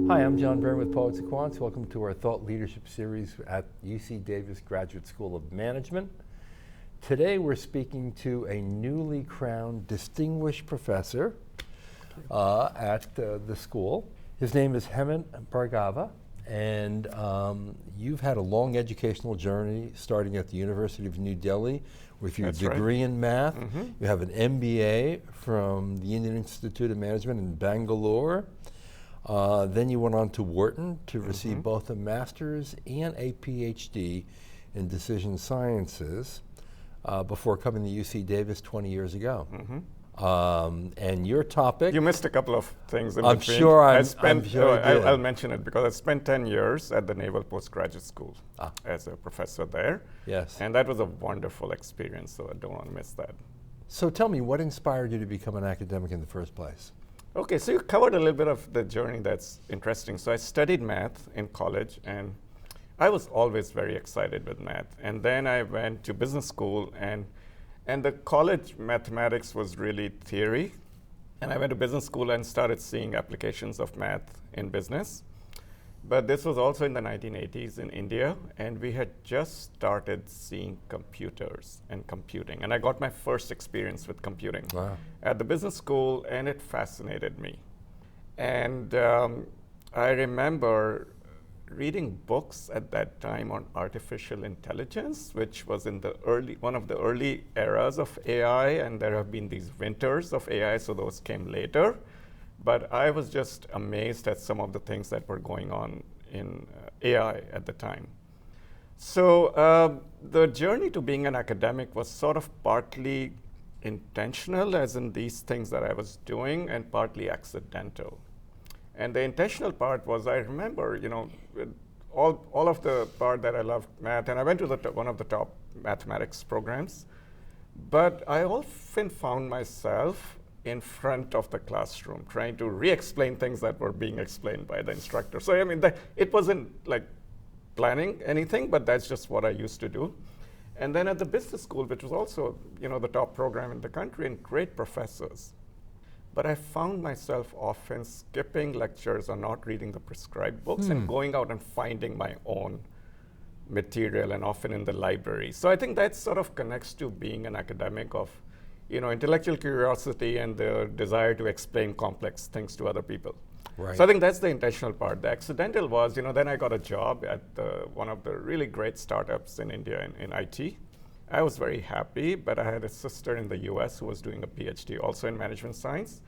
Hi, I'm John Byrne with Poets and Quants. Welcome to our Thought Leadership Series at UC Davis Graduate School of Management. Today we're speaking to a newly crowned distinguished professor at the school. His name is Hemant Bhargava, and you've had a long educational journey starting at the University of New Delhi with your degree in math. You have an MBA from the Indian Institute of Management in Bangalore. Then you went on to Wharton to receive both a master's and a PhD in decision sciences before coming to UC Davis 20 years ago. And your topic... You missed a couple of things in I'm between. sure I did. I'll mention it because I spent 10 years at the Naval Postgraduate School as a professor there. Yes. And that was a wonderful experience, so I don't want to miss that. So tell me, what inspired you to become an academic in the first place? Okay, so you covered a little bit of the journey that's interesting. So I studied math in college, and I was always very excited with math. And then I went to business school, and the college mathematics was really theory. And I went to business school and started seeing applications of math in business. But this was also in the 1980s in India, and we had just started seeing computers and computing. And I got my first experience with computing at the business school, and it fascinated me. And I remember reading books at that time on artificial intelligence, which was in the one of the early eras of AI, and there have been these winters of AI, so those came later. But I was just amazed at some of the things that were going on in AI at the time. So the journey to being an academic was sort of partly intentional, as in these things that I was doing, and partly accidental. And the intentional part was, I remember, all of the part that I loved math, and I went to one of the top mathematics programs, but I often found myself in front of the classroom, trying to re-explain things that were being explained by the instructor. So I mean, it wasn't like planning anything, but that's just what I used to do. And then at the business school, which was also the top program in the country, and great professors, but I found myself often skipping lectures or not reading the prescribed books and going out and finding my own material, and often in the library. So I think that sort of connects to being an academic of intellectual curiosity and the desire to explain complex things to other people. Right. So I think that's the intentional part. The accidental was, then I got a job at one of the really great startups in India in IT. I was very happy, but I had a sister in the US who was doing a PhD also in management science,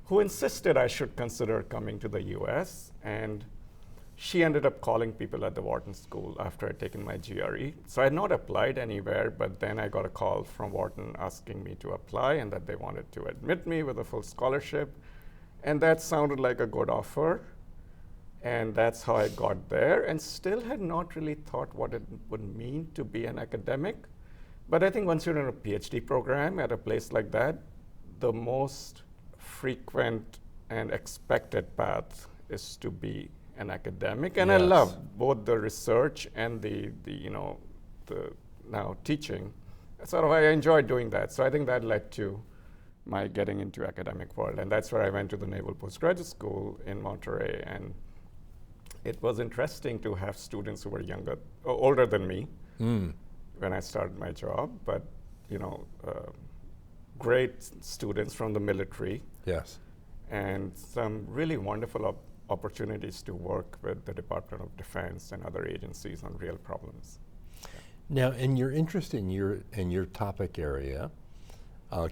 who insisted I should consider coming to the US, and she ended up calling people at the Wharton School after I'd taken my GRE. So I had not applied anywhere, but then I got a call from Wharton asking me to apply, and that they wanted to admit me with a full scholarship. And that sounded like a good offer. And that's how I got there, and still had not really thought what it would mean to be an academic. But I think once you're in a PhD program at a place like that, the most frequent and expected path is to be an academic, and I love both the research and the now teaching. Sort of, I enjoyed doing that. So I think that led to my getting into academic world, and that's where I went to the Naval Postgraduate School in Monterey. And it was interesting to have students who were older than me when I started my job, but great students from the military. Yes, and some really wonderful opportunities to work with the Department of Defense and other agencies on real problems. Now, and your interest in your topic area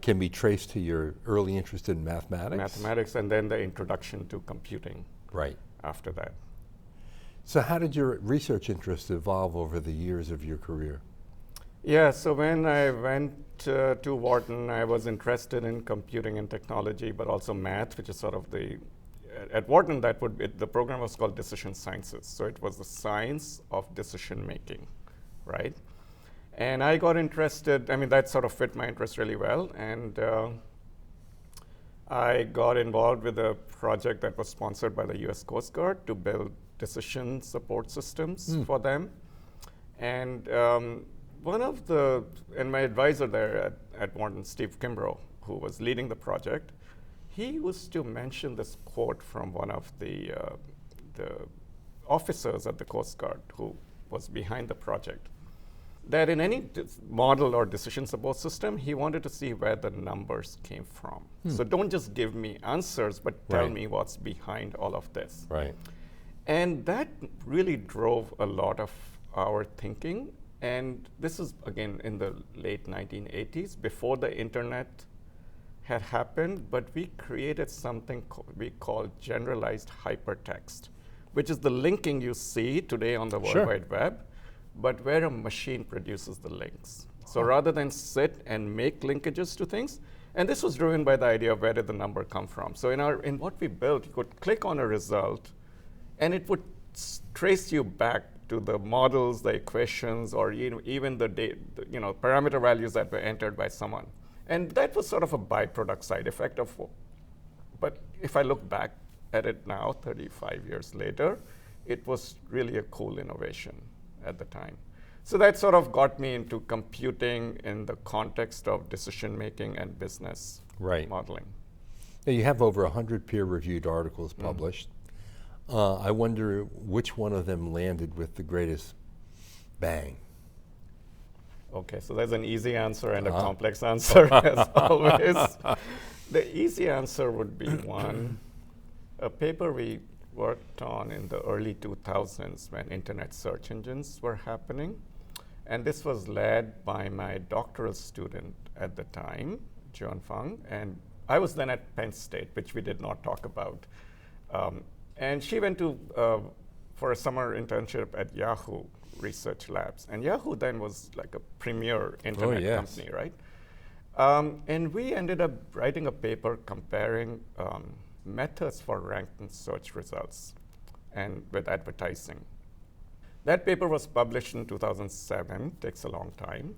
can be traced to your early interest in mathematics? Mathematics, and then the introduction to computing after that. So how did your research interest evolve over the years of your career? Yeah, so when I went to Wharton, I was interested in computing and technology, but also math, which is sort of at Wharton, the program was called Decision Sciences. So it was the science of decision making, right? And I got interested, that sort of fit my interest really well. And I got involved with a project that was sponsored by the US Coast Guard to build decision support systems for them. And my advisor there at Wharton, Steve Kimbrough, who was leading the project, he was to mention this quote from one of the the officers at the Coast Guard who was behind the project, that in any model or decision support system, he wanted to see where the numbers came from. So don't just give me answers, but tell Right. me what's behind all of this. Right. And that really drove a lot of our thinking. And this is, again, in the late 1980s, before the internet had happened, but we created something we call generalized hypertext, which is the linking you see today on the World Sure. Wide Web, but where a machine produces the links. So rather than sit and make linkages to things, and this was driven by the idea of where did the number come from. So in what we built, you could click on a result, and it would trace you back to the models, the equations, or even the parameter values that were entered by someone. And that was sort of a byproduct side effect of, but if I look back at it now, 35 years later, it was really a cool innovation at the time. So that sort of got me into computing in the context of decision making and business Right. modeling. Now, you have over 100 peer-reviewed articles published. I wonder which one of them landed with the greatest bang. Okay, so there's an easy answer and a complex answer, as always. The easy answer would be one, a paper we worked on in the early 2000s when internet search engines were happening. And this was led by my doctoral student at the time, John Fung. And I was then at Penn State, which we did not talk about. And she went to for a summer internship at Yahoo Research Labs. And Yahoo then was like a premier internet company, right? And we ended up writing a paper comparing methods for ranking search results and with advertising. That paper was published in 2007, takes a long time.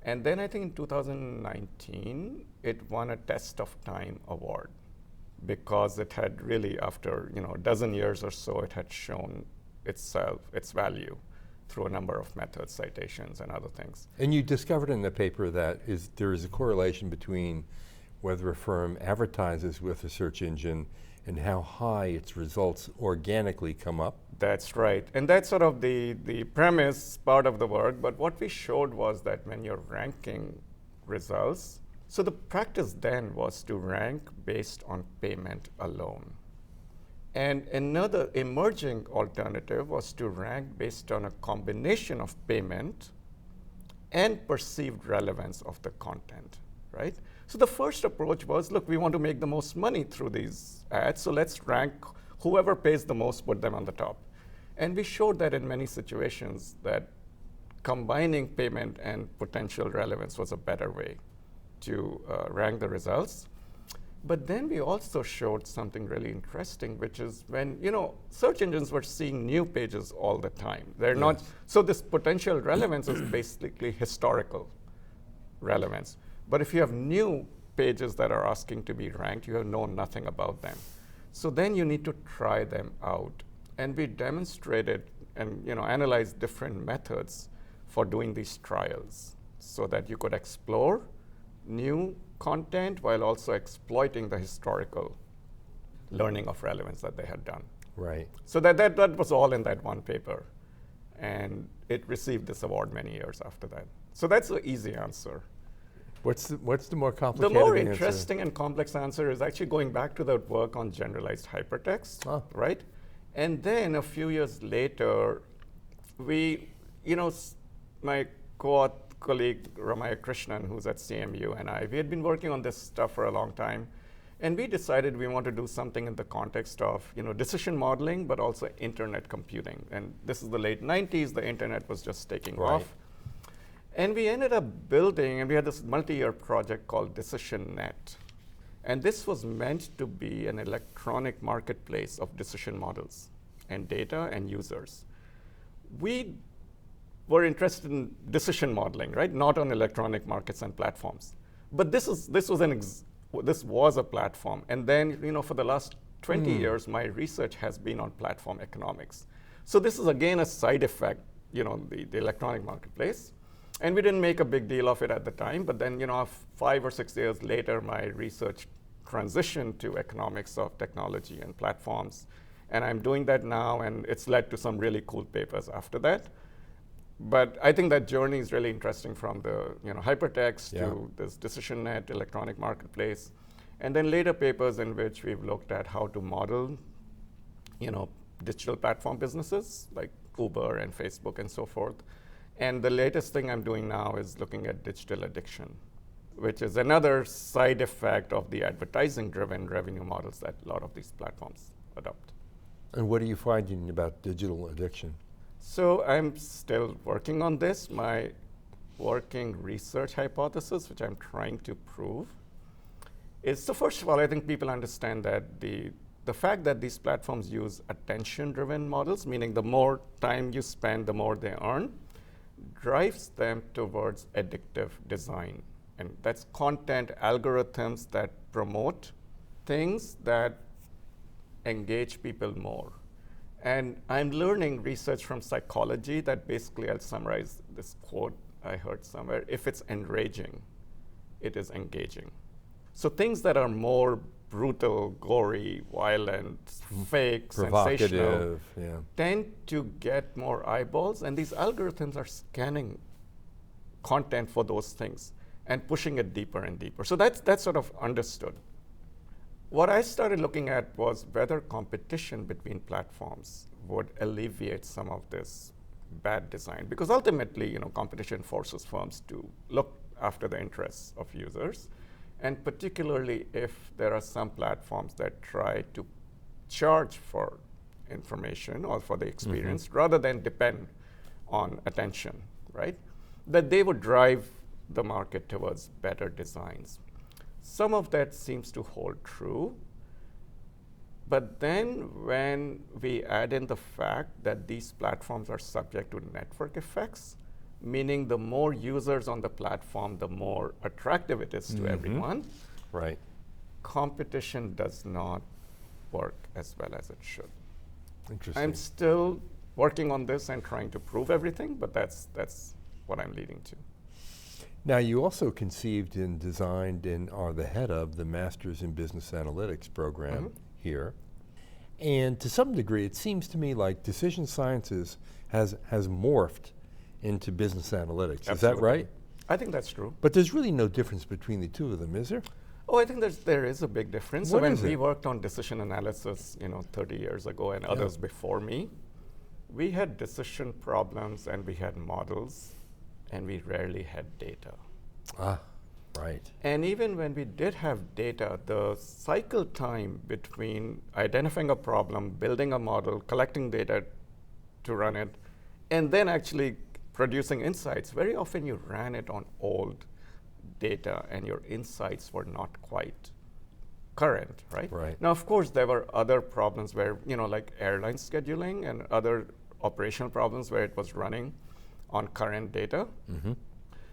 And then I think in 2019, it won a Test of Time award because it had really, after a dozen years or so, it had shown itself, its value through a number of methods, citations, and other things. And you discovered in the paper that there is a correlation between whether a firm advertises with a search engine and how high its results organically come up. That's right. And that's sort of the premise part of the work. But what we showed was that when you're ranking results, so the practice then was to rank based on payment alone. And another emerging alternative was to rank based on a combination of payment and perceived relevance of the content, right? So the first approach was, look, we want to make the most money through these ads, so let's rank whoever pays the most, put them on the top. And we showed that in many situations that combining payment and potential relevance was a better way to rank the results. But then we also showed something really interesting, which is when, search engines were seeing new pages all the time. They're not, so this potential relevance is basically historical relevance. But if you have new pages that are asking to be ranked, you have known nothing about them. So then you need to try them out. And we demonstrated and analyzed different methods for doing these trials so that you could explore new content while also exploiting the historical learning of relevance that they had done. Right. So that was all in that one paper. And it received this award many years after that. So that's the easy answer. What's the more The complicated more answer? interesting and complex answer is actually going back to that work on generalized hypertext, right? And then a few years later, we, my colleague Ramaya Krishnan, who's at CMU, and we had been working on this stuff for a long time. And we decided we want to do something in the context of decision modeling, but also internet computing. And this is the late 90s, the internet was just taking off. And we ended up building, and we had this multi-year project called DecisionNet. And this was meant to be an electronic marketplace of decision models and data and users. We were interested in decision modeling, right? Not on electronic markets and platforms. But this was a platform. And then, for the last 20 years, my research has been on platform economics. So this is again a side effect, the electronic marketplace. And we didn't make a big deal of it at the time, but then 5 or 6 years later, my research transitioned to economics of technology and platforms. And I'm doing that now, and it's led to some really cool papers after that. But I think that journey is really interesting, from the hypertext to this DecisionNet, electronic marketplace, and then later papers in which we've looked at how to model digital platform businesses like Uber and Facebook and so forth. And the latest thing I'm doing now is looking at digital addiction, which is another side effect of the advertising-driven revenue models that a lot of these platforms adopt. And what are you finding about digital addiction? So I'm still working on this. My working research hypothesis, which I'm trying to prove, is, so first of all, I think people understand that the fact that these platforms use attention-driven models, meaning the more time you spend, the more they earn, drives them towards addictive design. And that's content algorithms that promote things that engage people more. And I'm learning research from psychology that basically, I'll summarize this quote I heard somewhere: if it's enraging, it is engaging. So things that are more brutal, gory, violent, fake, sensational, tend to get more eyeballs, and these algorithms are scanning content for those things and pushing it deeper and deeper. So that's sort of understood. What I started looking at was whether competition between platforms would alleviate some of this bad design, because ultimately, competition forces firms to look after the interests of users, and particularly if there are some platforms that try to charge for information or for the experience rather than depend on attention, right? That they would drive the market towards better designs. Some of that seems to hold true, but then when we add in the fact that these platforms are subject to network effects, meaning the more users on the platform, the more attractive it is to everyone, right? Competition does not work as well as it should. Interesting. I'm still working on this and trying to prove everything, but that's what I'm leading to. Now, you also conceived and designed and are the head of the Masters in Business Analytics program here. And to some degree, it seems to me like decision sciences has morphed into business analytics. Absolutely. Is that right? I think that's true. But there's really no difference between the two of them, is there? Oh, I think there is a big difference. What so when is we it? worked on decision analysis, 30 years ago, and others before me, we had decision problems and we had models, and we rarely had data. Ah, right. And even when we did have data, the cycle time between identifying a problem, building a model, collecting data to run it, and then actually producing insights, very often you ran it on old data and your insights were not quite current, right? Right. Now, of course, there were other problems where, like airline scheduling and other operational problems where it was running on current data.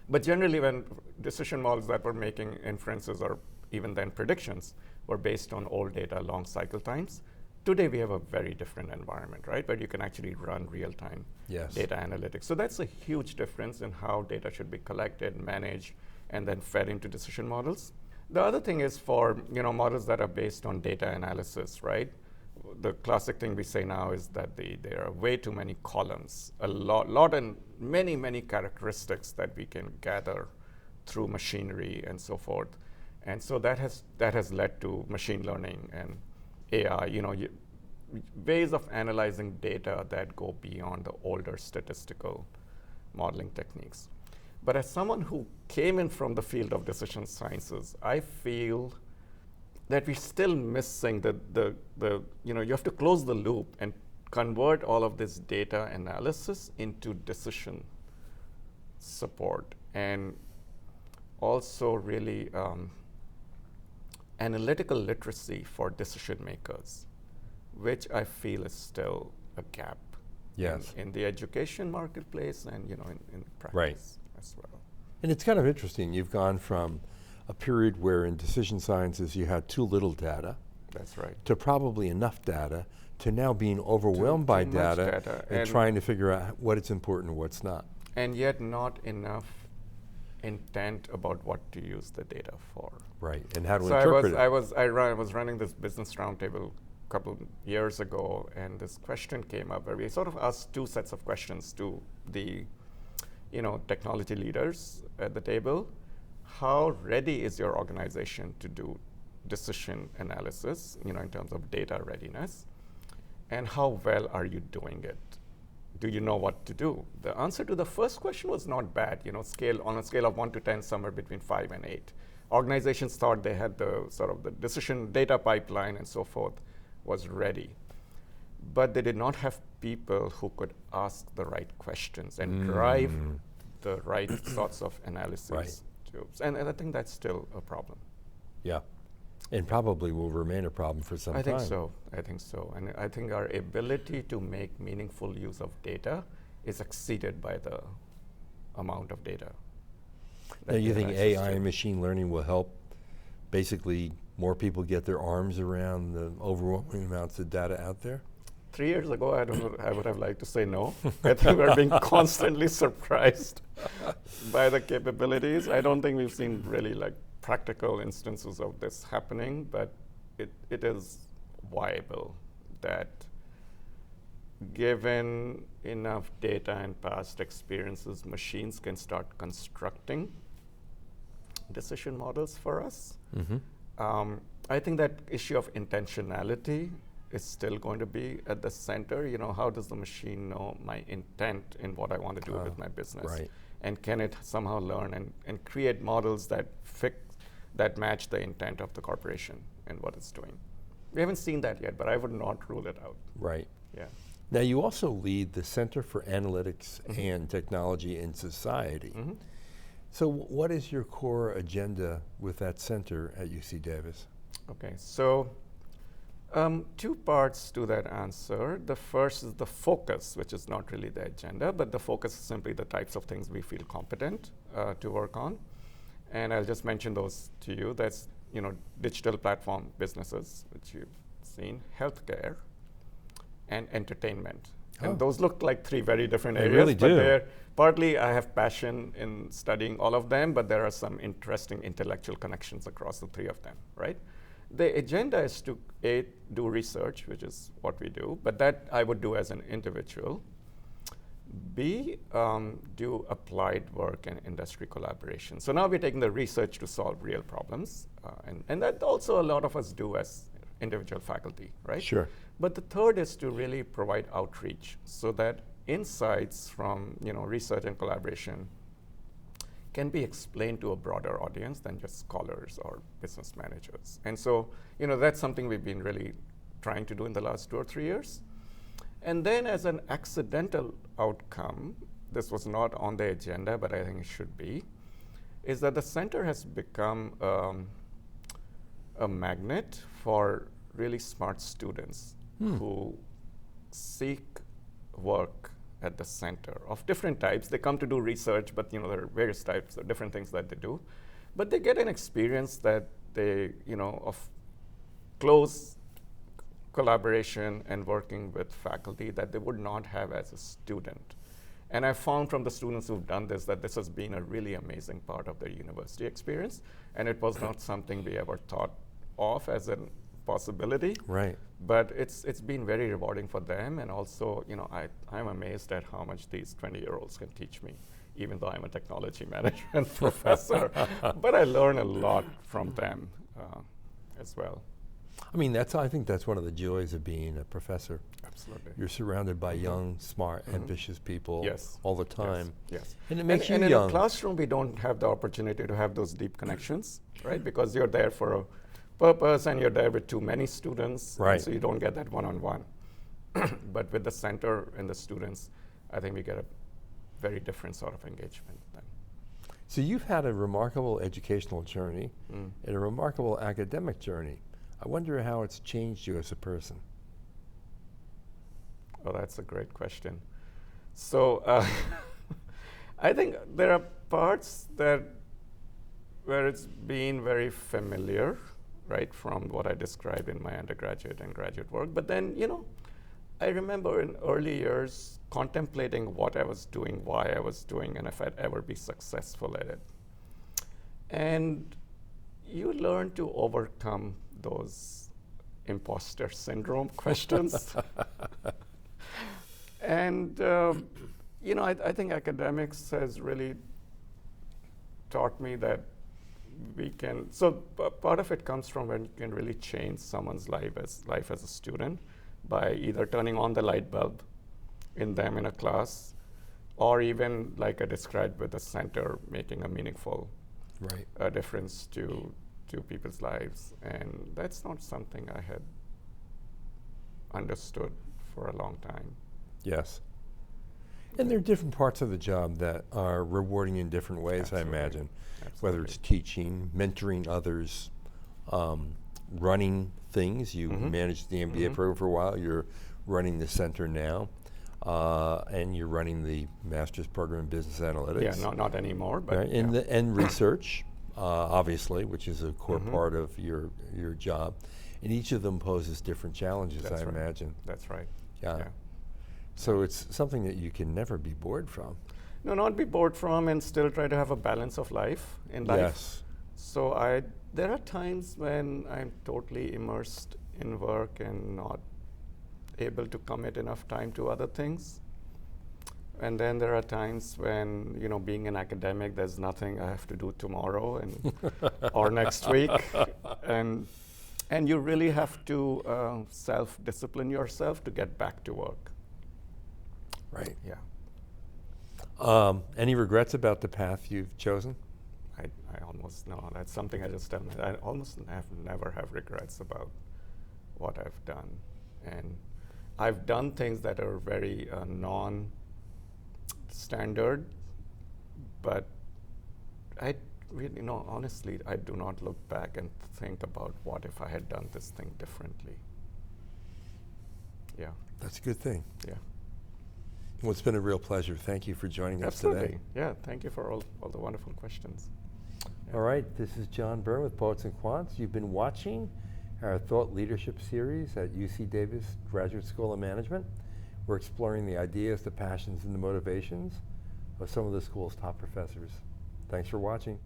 But generally, when decision models that were making inferences or even then predictions were based on old data, long cycle times, today we have a very different environment, right? Where you can actually run real-time data analytics. So that's a huge difference in how data should be collected, managed, and then fed into decision models. The other thing is for models that are based on data analysis, right? The classic thing we say now is that there are way too many columns, a lot and many characteristics that we can gather through machinery and so forth. And so that has led to machine learning and AI, ways of analyzing data that go beyond the older statistical modeling techniques. But as someone who came in from the field of decision sciences, I feel that we're still missing you have to close the loop and convert all of this data analysis into decision support, and also really analytical literacy for decision makers, which I feel is still a gap in the education marketplace and in practice as well. And it's kind of interesting. You've gone from a period where in decision sciences you had too little data. That's right. To probably enough data, to now being overwhelmed by data and trying to figure out what is important and what's not. And yet not enough intent about what to use the data for. Right, and how to interpret it. I was running this business roundtable couple years ago, and this question came up where we sort of asked two sets of questions to the technology leaders at the table. How ready is your organization to do decision analysis, in terms of data readiness? And how well are you doing it? Do you know what to do? The answer to the first question was not bad. On a scale of 1 to 10, somewhere between 5 and 8. Organizations thought they had the sort of the decision data pipeline and so forth was ready. But they did not have people who could ask the right questions and drive the right sorts of analysis. Right. And I think that's still a problem. Yeah, and probably will remain a problem for some time. I think so. And I think our ability to make meaningful use of data is exceeded by the amount of data. Now, you think AI and machine learning will help basically more people get their arms around the overwhelming amounts of data out there? 3 years ago, I would have liked to say no. I think we're being constantly surprised by the capabilities. I don't think we've seen really practical instances of this happening, but it is viable that given enough data and past experiences, machines can start constructing decision models for us. I think that issue of intentionality is still going to be at the center. How does the machine know my intent in what I want to do with my business? Right. And can it somehow learn and create models that match the intent of the corporation and what it's doing? We haven't seen that yet, but I would not rule it out. Right. Yeah. Now, you also lead the Center for Analytics and Technology in Society. So what is your core agenda with that center at UC Davis? Okay, so two parts to that answer. The first is the focus, which is not really the agenda, but the focus is simply the types of things we feel competent to work on. And I'll just mention those to you. That's digital platform businesses, which you've seen, healthcare, and entertainment. And those look like three very different areas. They really do. But partly I have passion in studying all of them, but there are some interesting intellectual connections across the three of them, right? The agenda is to A, do research, which is what we do, but that I would do as an individual. B, do applied work and industry collaboration. So now we're taking the research to solve real problems, and that also a lot of us do as individual faculty, right? Sure. But the third is to really provide outreach so that insights from research and collaboration can be explained to a broader audience than just scholars or business managers. And so, that's something we've been really trying to do in the last 2 or 3 years. And then as an accidental outcome, this was not on the agenda, but I think it should be, is that the center has become a magnet for really smart students who seek work at the center of different types. They come to do research, but there are various types of different things that they do. But they get an experience that they, of close collaboration and working with faculty that they would not have as a student. And I found from the students who've done this that this has been a really amazing part of their university experience, and it was not something we ever thought of as a possibility. Right. But it's been very rewarding for them, and also, I'm amazed at how much these 20-year-olds can teach me, even though I'm a technology management professor. But I learn a lot from them as well. I mean, I think that's one of the joys of being a professor. Absolutely. You're surrounded by young, smart, ambitious people all the time. Yes. And it makes you and young. In a classroom, we don't have the opportunity to have those deep connections, right? Because you're there for a purpose and you're there with too many students, right? So you don't get that one-on-one. But with the center and the students, I think we get a very different sort of engagement then. So you've had a remarkable educational journey and a remarkable academic journey. I wonder how it's changed you as a person. Oh, that's a great question. So I think there are parts where it's been very familiar, right, from what I described in my undergraduate and graduate work. But then, I remember in early years contemplating what I was doing, why I was doing, and if I'd ever be successful at it. And you learn to overcome those imposter syndrome questions. And, I think academics has really taught me that we can, part of it comes from when you can really change someone's life as a student by either turning on the light bulb in them in a class, or even like I described with the center, making a meaningful difference to people's lives. And that's not something I had understood for a long time. Yes. And there are different parts of the job that are rewarding in different ways, Absolutely. I imagine. Absolutely. Whether it's teaching, mentoring others, running things. You managed the MBA program for a while. You're running the center now. And you're running the master's program in business analytics. Yeah, not anymore, but right? And research, obviously, which is a core part of your job. And each of them poses different challenges, That's I right. imagine. That's right. Yeah. So it's something that you can never be bored from. No, not be bored from, and still try to have a balance of life in life. Yes. So there are times when I'm totally immersed in work and not able to commit enough time to other things. And then there are times when, being an academic, there's nothing I have to do tomorrow or next week. And you really have to self-discipline yourself to get back to work. Right. Yeah. Any regrets about the path you've chosen? I almost, no, that's something I just tell me. I almost never have regrets about what I've done. And I've done things that are very non-standard, but I really, honestly, I do not look back and think about what if I had done this thing differently. Yeah. That's a good thing. Yeah. Well, it's been a real pleasure. Thank you for joining us Absolutely. today. Yeah, thank you for all the wonderful questions. Yeah. All right, this is John Byrne with Poets and Quants. You've been watching our Thought Leadership series at UC Davis Graduate School of Management. We're exploring the ideas, the passions, and the motivations of some of the school's top professors. Thanks for watching.